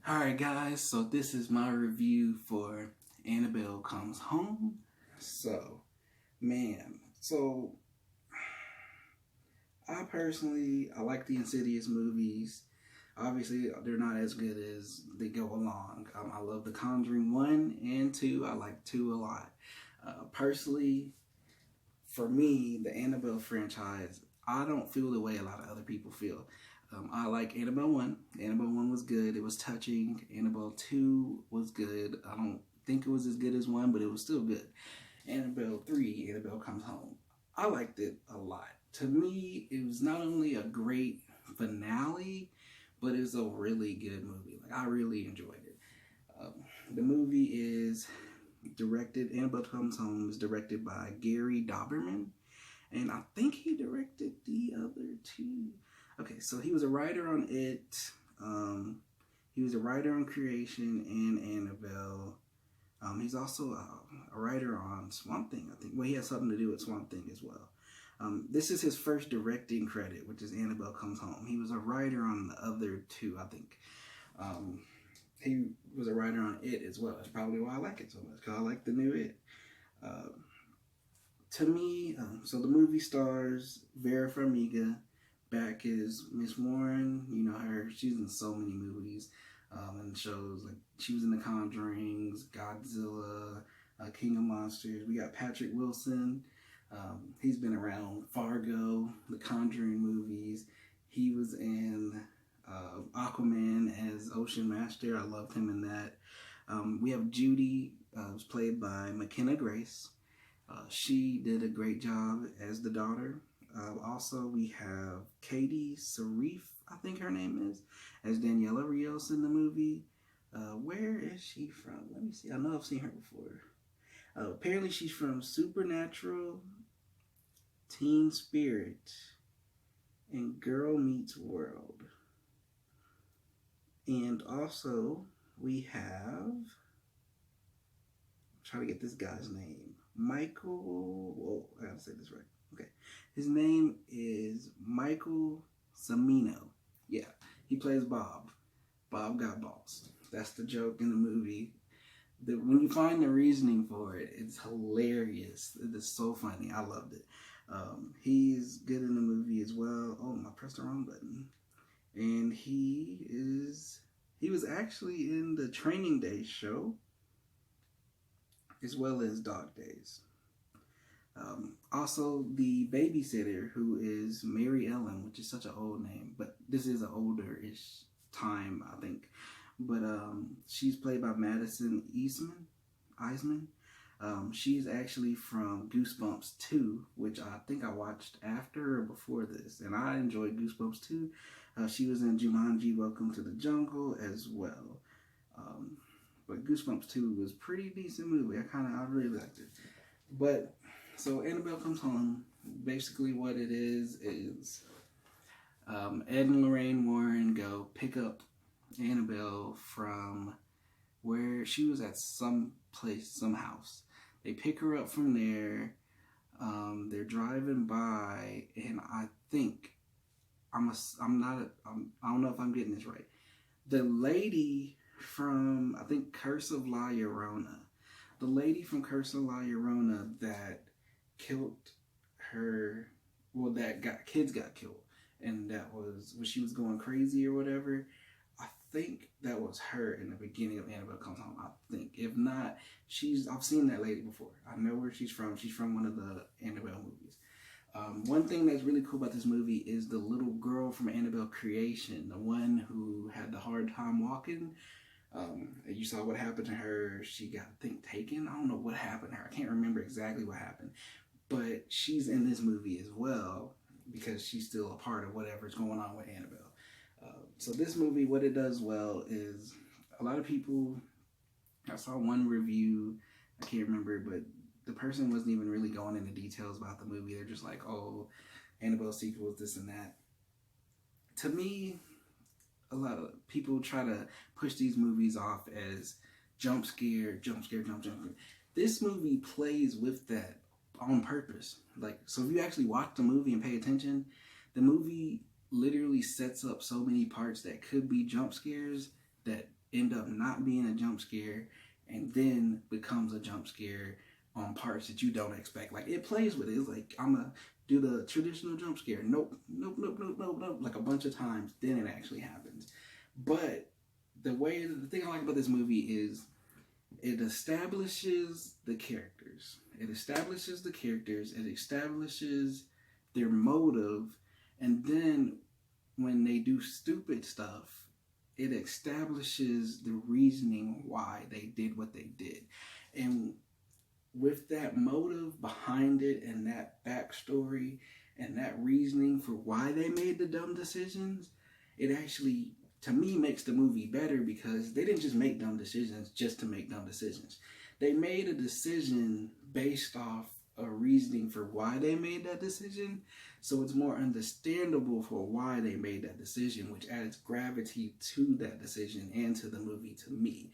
Alright guys, so this is my review for Annabelle Comes Home. So I personally, I like the Insidious movies. Obviously, they're not as good as they go along. I love The Conjuring 1 and 2. I like 2 a lot. Personally, for me, the Annabelle franchise, I don't feel the way a lot of other people feel. I like Annabelle 1. Annabelle 1 was good. It was touching. Annabelle 2 was good. I don't think it was as good as 1, but it was still good. Annabelle 3, Annabelle Comes Home. I liked it a lot. To me, it was not only a great finale, but it was a really good movie. Like, I really enjoyed it. The movie is directed, Annabelle Comes Home is directed by Gary Dauberman. And I think he directed the other 2. Okay, so he was a writer on It. He was a writer on Creation and Annabelle. He's also a writer on Swamp Thing, I think. Well, he has something to do with Swamp Thing as well. This is his first directing credit, which is Annabelle Comes Home. He was a writer on the other 2, I think. He was a writer on It as well. That's probably why I like it so much, because I like the new It. To me, so the movie stars Vera Farmiga. Back is Miss Warren. You know her. She's in so many movies and shows. Like, she was in The Conjurings, Godzilla, King of Monsters. We got Patrick Wilson. He's been around Fargo, The Conjuring movies. He was in Aquaman as Ocean Master. I loved him in that. We have Judy, was played by McKenna Grace. She did a great job as the daughter. Also, we have Katie Sarif, I think her name is, as Daniela Rios in the movie. Where is she from? Let me see. I know I've seen her before. Apparently, she's from Supernatural, Teen Spirit, and Girl Meets World. And also, we have, I'm trying to get this guy's name. Michael, whoa, I gotta say this right. Okay, his name is Michael Cimino. Yeah, he plays Bob. Bob got bossed. That's the joke in the movie. When you find the reasoning for it, it's hilarious. It is so funny. I loved it. He's good in the movie as well. Oh, I pressed the wrong button. And he was actually in the Training Day show, as well as Dog Days. Also, the babysitter, who is Mary Ellen, which is such an old name, but this is an older-ish time, I think. But she's played by Madison Eisman. She's actually from Goosebumps 2, which I think I watched after or before this, and I enjoyed Goosebumps 2. She was in Jumanji, Welcome to the Jungle as well. But Goosebumps 2 was a pretty decent movie. I really liked it. But, so Annabelle Comes Home, basically what it is Ed and Lorraine Warren go pick up Annabelle from where she was at some place, some house. They pick her up from there. They're driving by, and I think, I don't know if I'm getting this right. The lady from, I think, Curse of La Llorona. The lady from Curse of La Llorona that killed her, well, kids got killed, and that was when she was going crazy or whatever. I think that was her in the beginning of Annabelle Comes Home. I think. If not, I've seen that lady before. I know where she's from. She's from one of the Annabelle movies. One thing that's really cool about this movie is the little girl from Annabelle Creation, the one who had the hard time walking. You saw what happened to her. She got, I think, taken. I don't know what happened to her. I can't remember exactly what happened. But she's in this movie as well because she's still a part of whatever's going on with Annabelle. So this movie, what it does well is a lot of people, I saw one review, I can't remember, but the person wasn't even really going into details about the movie. They're just like, oh, Annabelle sequels, this and that. To me, a lot of people try to push these movies off as jump scare. This movie plays with that on purpose. Like, so if you actually watch the movie and pay attention, the movie literally sets up so many parts that could be jump scares that end up not being a jump scare and then becomes a jump scare on parts that you don't expect. Like it plays with it. It's like I'm gonna do the traditional jump scare. Nope, nope, nope, nope, nope, nope. Like a bunch of times, then it actually happens. But the thing I like about this movie is it establishes the characters. It establishes the characters. It establishes their motive, and then when they do stupid stuff, it establishes the reasoning why they did what they did. And with that motive behind it and that backstory and that reasoning for why they made the dumb decisions, it actually, to me, makes the movie better because they didn't just make dumb decisions just to make dumb decisions. They made a decision based off a reasoning for why they made that decision, so it's more understandable for why they made that decision, which adds gravity to that decision and to the movie to me.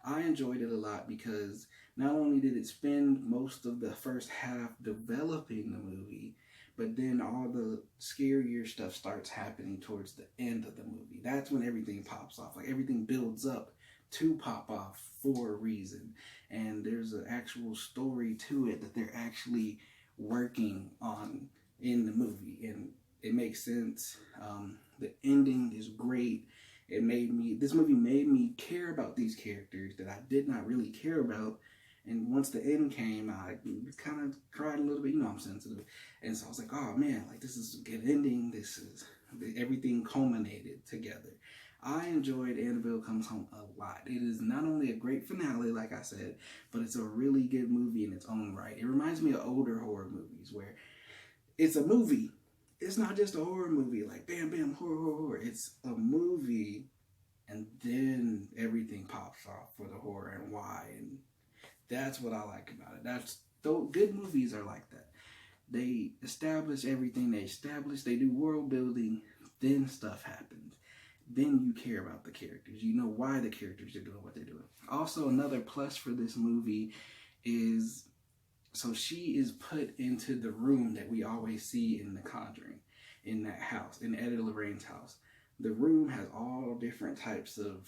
I enjoyed it a lot because not only did it spend most of the first half developing the movie, but then all the scarier stuff starts happening towards the end of the movie. That's when everything pops off. Like everything builds up to pop off for a reason. And there's an actual story to it that they're actually working on in the movie. And it makes sense. The ending is great. This movie made me care about these characters that I did not really care about. And once the end came, I kind of cried a little bit. You know, I'm sensitive. And so I was like, oh man, like this is a good ending. Everything culminated together. I enjoyed Annabelle Comes Home a lot. It is not only a great finale, like I said, but it's a really good movie in its own right. It reminds me of older horror movies where it's a movie. It's not just a horror movie, like bam, bam, horror, horror, horror. It's a movie, and then everything pops off for the horror and why. And that's what I like about it. Good movies are like that. They establish everything. They do world building. Then stuff happens. Then you care about the characters. You know why the characters are doing what they're doing. Also, another plus for this movie is so she is put into the room that we always see in The Conjuring, in that house, in Eddie Lorraine's house. The room has all different types of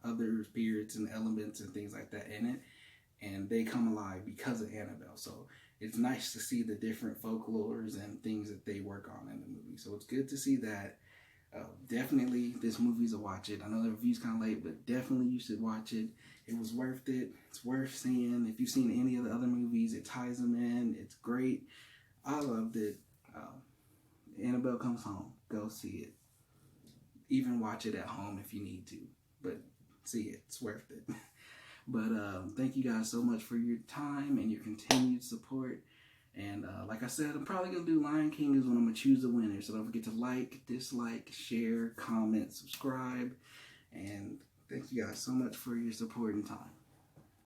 other spirits and elements and things like that in it, and they come alive because of Annabelle. So it's nice to see the different folklores and things that they work on in the movie. So it's good to see that. Definitely, this movie's a watch it. I know the review's kind of late, but definitely you should watch it. It was worth it. It's worth seeing. If you've seen any of the other movies, it ties them in. It's great. I loved it. Annabelle Comes Home. Go see it. Even watch it at home if you need to. But see it. It's worth it. But thank you guys so much for your time and your continued support. And like I said, I'm probably going to do Lion King is when I'm going to choose a winner. So don't forget to like, dislike, share, comment, subscribe. And thank you guys so much for your support and time.